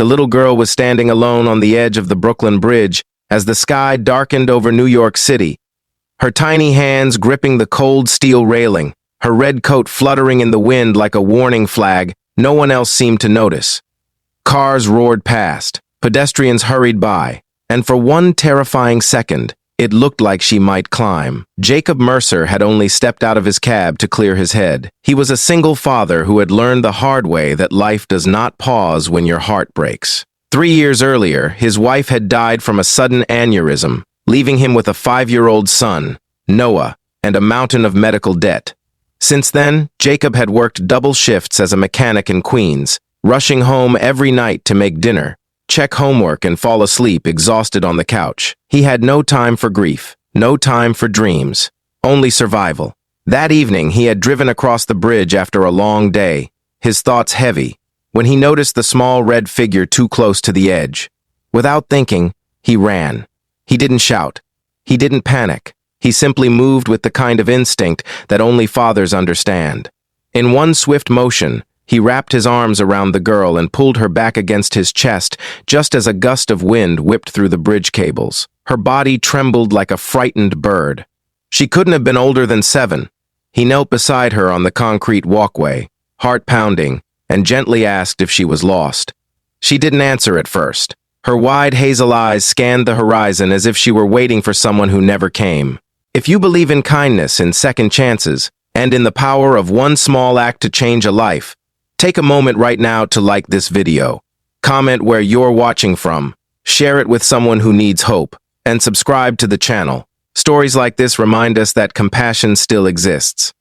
The little girl was standing alone on the edge of the Brooklyn Bridge as the sky darkened over New York City, her tiny hands gripping the cold steel railing, her red coat fluttering in the wind like a warning flag. No one else seemed to notice. Cars roared past, pedestrians hurried by, and for one terrifying second, it looked like she might climb. Jacob Mercer had only stepped out of his cab to clear his head. He was a single father who had learned the hard way that life does not pause when your heart breaks. 3 years earlier, his wife had died from a sudden aneurysm, leaving him with a 5-year-old son, Noah, and a mountain of medical debt. Since then, Jacob had worked double shifts as a mechanic in Queens, rushing home every night to make dinner, check homework, and fall asleep exhausted on the couch. He had no time for grief, no time for dreams, only survival. That evening, he had driven across the bridge after a long day, his thoughts heavy, when he noticed the small red figure too close to the edge. Without thinking, he ran. He didn't shout. He didn't panic. He simply moved with the kind of instinct that only fathers understand. In one swift motion, he wrapped his arms around the girl and pulled her back against his chest just as a gust of wind whipped through the bridge cables. Her body trembled like a frightened bird. She couldn't have been older than 7. He knelt beside her on the concrete walkway, heart pounding, and gently asked if she was lost. She didn't answer at first. Her wide hazel eyes scanned the horizon as if she were waiting for someone who never came. If you believe in kindness, in second chances, and in the power of one small act to change a life, take a moment right now to like this video, comment where you're watching from, share it with someone who needs hope, and subscribe to the channel. Stories like this remind us that compassion still exists.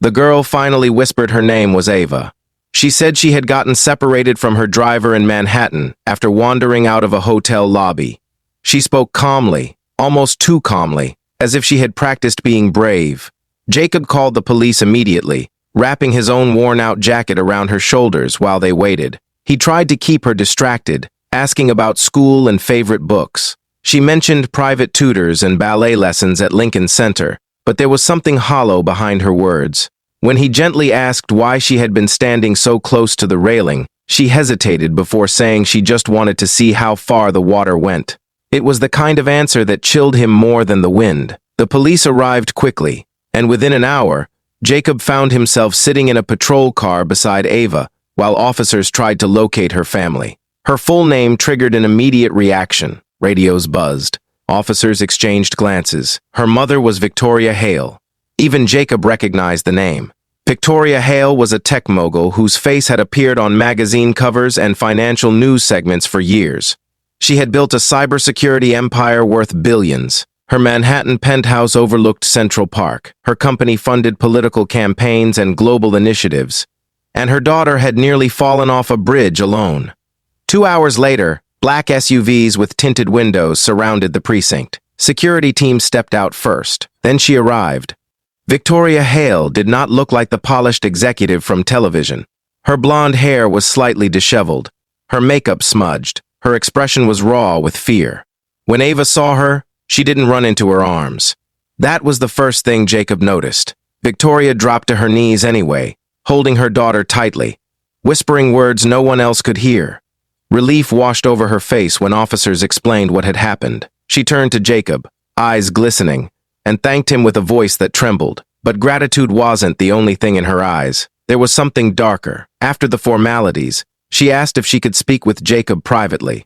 The girl finally whispered her name was Ava. She said she had gotten separated from her driver in Manhattan after wandering out of a hotel lobby. She spoke calmly, almost too calmly, as if she had practiced being brave. Jacob called the police immediately, wrapping his own worn-out jacket around her shoulders while they waited. He tried to keep her distracted, asking about school and favorite books. She mentioned private tutors and ballet lessons at Lincoln Center, but there was something hollow behind her words. When he gently asked why she had been standing so close to the railing, she hesitated before saying she just wanted to see how far the water went. It was the kind of answer that chilled him more than the wind. The police arrived quickly, and within an hour, Jacob found himself sitting in a patrol car beside Ava while officers tried to locate her family. Her full name triggered an immediate reaction. Radios buzzed. Officers exchanged glances. Her mother was Victoria Hale. Even Jacob recognized the name. Victoria Hale was a tech mogul whose face had appeared on magazine covers and financial news segments for years. She had built a cybersecurity empire worth billions. Her Manhattan penthouse overlooked Central Park. Her company funded political campaigns and global initiatives. And her daughter had nearly fallen off a bridge alone. 2 hours later, black SUVs with tinted windows surrounded the precinct. Security teams stepped out first. Then she arrived. Victoria Hale did not look like the polished executive from television. Her blonde hair was slightly disheveled, her makeup smudged, her expression was raw with fear. When Ava saw her, she didn't run into her arms. That was the first thing Jacob noticed. Victoria dropped to her knees anyway, holding her daughter tightly, whispering words no one else could hear. Relief washed over her face when officers explained what had happened. She turned to Jacob, eyes glistening, and thanked him with a voice that trembled. But gratitude wasn't the only thing in her eyes. There was something darker. After the formalities, she asked if she could speak with Jacob privately.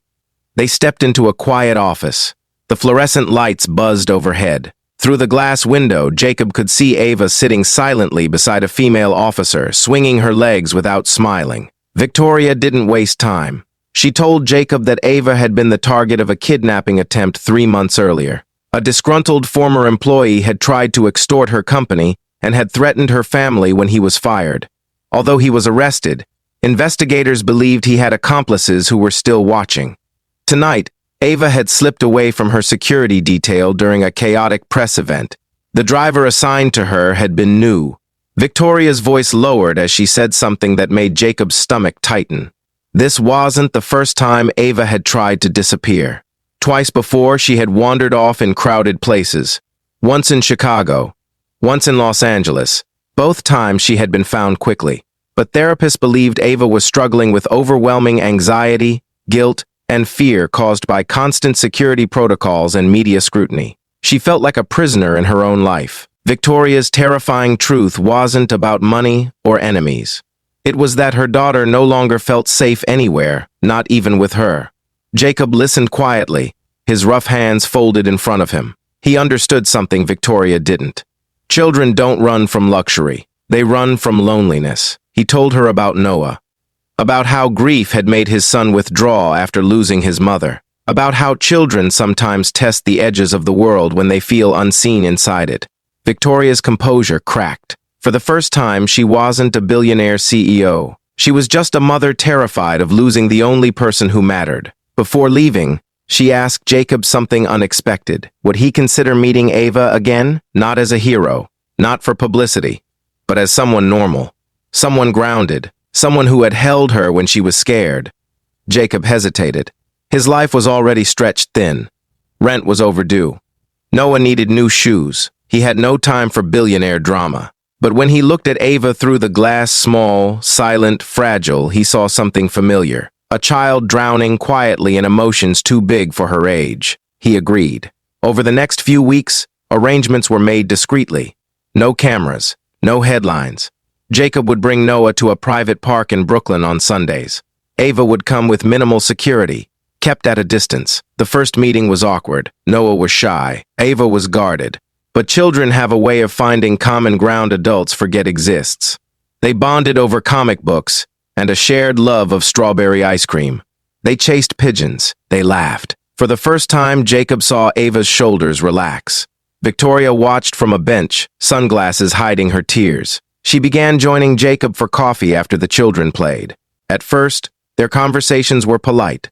They stepped into a quiet office. The fluorescent lights buzzed overhead. Through the glass window, Jacob could see Ava sitting silently beside a female officer, swinging her legs without smiling. Victoria didn't waste time. She told Jacob that Ava had been the target of a kidnapping attempt 3 months earlier. A disgruntled former employee had tried to extort her company and had threatened her family when he was fired. Although he was arrested, investigators believed he had accomplices who were still watching. Tonight, Ava had slipped away from her security detail during a chaotic press event. The driver assigned to her had been new. Victoria's voice lowered as she said something that made Jacob's stomach tighten. This wasn't the first time Ava had tried to disappear. Twice before, she had wandered off in crowded places. Once in Chicago, once in Los Angeles. Both times she had been found quickly. But therapists believed Ava was struggling with overwhelming anxiety, guilt, and fear caused by constant security protocols and media scrutiny. She felt like a prisoner in her own life. Victoria's terrifying truth wasn't about money or enemies. It was that her daughter no longer felt safe anywhere, not even with her. Jacob listened quietly, his rough hands folded in front of him. He understood something Victoria didn't. Children don't run from luxury. They run from loneliness. He told her about Noah, about how grief had made his son withdraw after losing his mother, about how children sometimes test the edges of the world when they feel unseen inside it. Victoria's composure cracked. For the first time, she wasn't a billionaire CEO. She was just a mother terrified of losing the only person who mattered. Before leaving, she asked Jacob something unexpected. Would he consider meeting Ava again? Not as a hero, not for publicity, but as someone normal, someone grounded, someone who had held her when she was scared. Jacob hesitated. His life was already stretched thin. Rent was overdue. Noah needed new shoes. He had no time for billionaire drama. But when he looked at Ava through the glass, small, silent, fragile, he saw something familiar. A child drowning quietly in emotions too big for her age. He agreed. Over the next few weeks, arrangements were made discreetly. No cameras, no headlines. Jacob would bring Noah to a private park in Brooklyn on Sundays. Ava would come with minimal security, kept at a distance. The first meeting was awkward. Noah was shy. Ava was guarded. But children have a way of finding common ground adults forget exists. They bonded over comic books and a shared love of strawberry ice cream. They chased pigeons. They laughed. For the first time, Jacob saw Ava's shoulders relax. Victoria watched from a bench, sunglasses hiding her tears. She began joining Jacob for coffee after the children played. At first, their conversations were polite.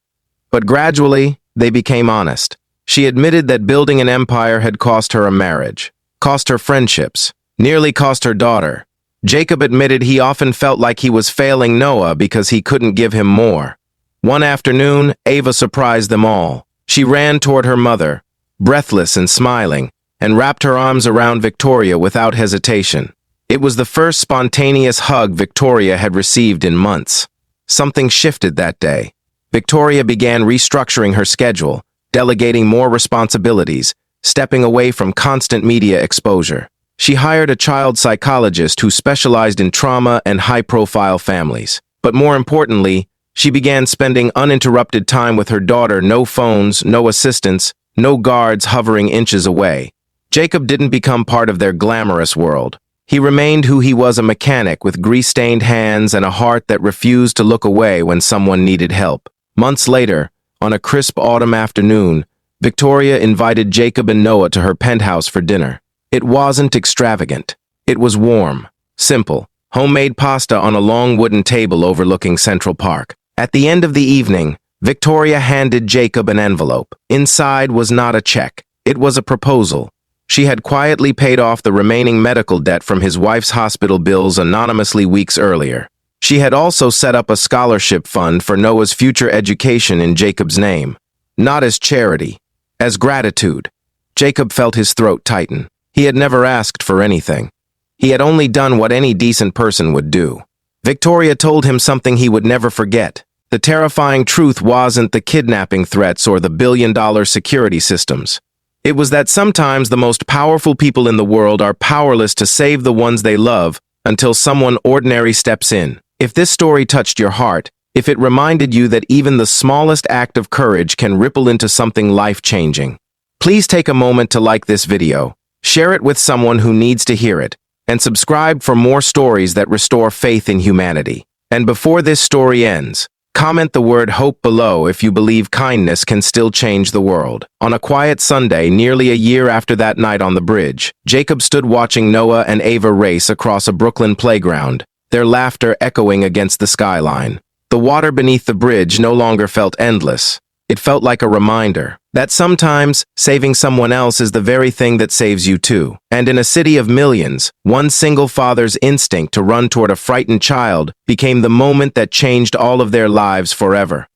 But gradually, they became honest. She admitted that building an empire had cost her a marriage, cost her friendships, nearly cost her daughter. Jacob admitted he often felt like he was failing Noah because he couldn't give him more. One afternoon, Ava surprised them all. She ran toward her mother, breathless and smiling, and wrapped her arms around Victoria without hesitation. It was the first spontaneous hug Victoria had received in months. Something shifted that day. Victoria began restructuring her schedule, delegating more responsibilities, stepping away from constant media exposure. She hired a child psychologist who specialized in trauma and high-profile families. But more importantly, she began spending uninterrupted time with her daughter, no phones, no assistants, no guards hovering inches away. Jacob didn't become part of their glamorous world. He remained who he was, a mechanic with grease-stained hands and a heart that refused to look away when someone needed help. Months later, on a crisp autumn afternoon, Victoria invited Jacob and Noah to her penthouse for dinner. It wasn't extravagant. It was warm, simple, homemade pasta on a long wooden table overlooking Central Park. At the end of the evening, Victoria handed Jacob an envelope. Inside was not a check. It was a proposal. She had quietly paid off the remaining medical debt from his wife's hospital bills anonymously weeks earlier. She had also set up a scholarship fund for Noah's future education in Jacob's name. Not as charity, as gratitude. Jacob felt his throat tighten. He had never asked for anything. He had only done what any decent person would do. Victoria told him something he would never forget. The terrifying truth wasn't the kidnapping threats or the billion-dollar security systems. It was that sometimes the most powerful people in the world are powerless to save the ones they love until someone ordinary steps in. If this story touched your heart, if it reminded you that even the smallest act of courage can ripple into something life-changing, please take a moment to like this video, share it with someone who needs to hear it, and subscribe for more stories that restore faith in humanity. And before this story ends, comment the word hope below if you believe kindness can still change the world. On a quiet Sunday, nearly a year after that night on the bridge, Jacob stood watching Noah and Ava race across a Brooklyn playground, their laughter echoing against the skyline. The water beneath the bridge no longer felt endless. It felt like a reminder that sometimes saving someone else is the very thing that saves you too. And in a city of millions, one single father's instinct to run toward a frightened child became the moment that changed all of their lives forever.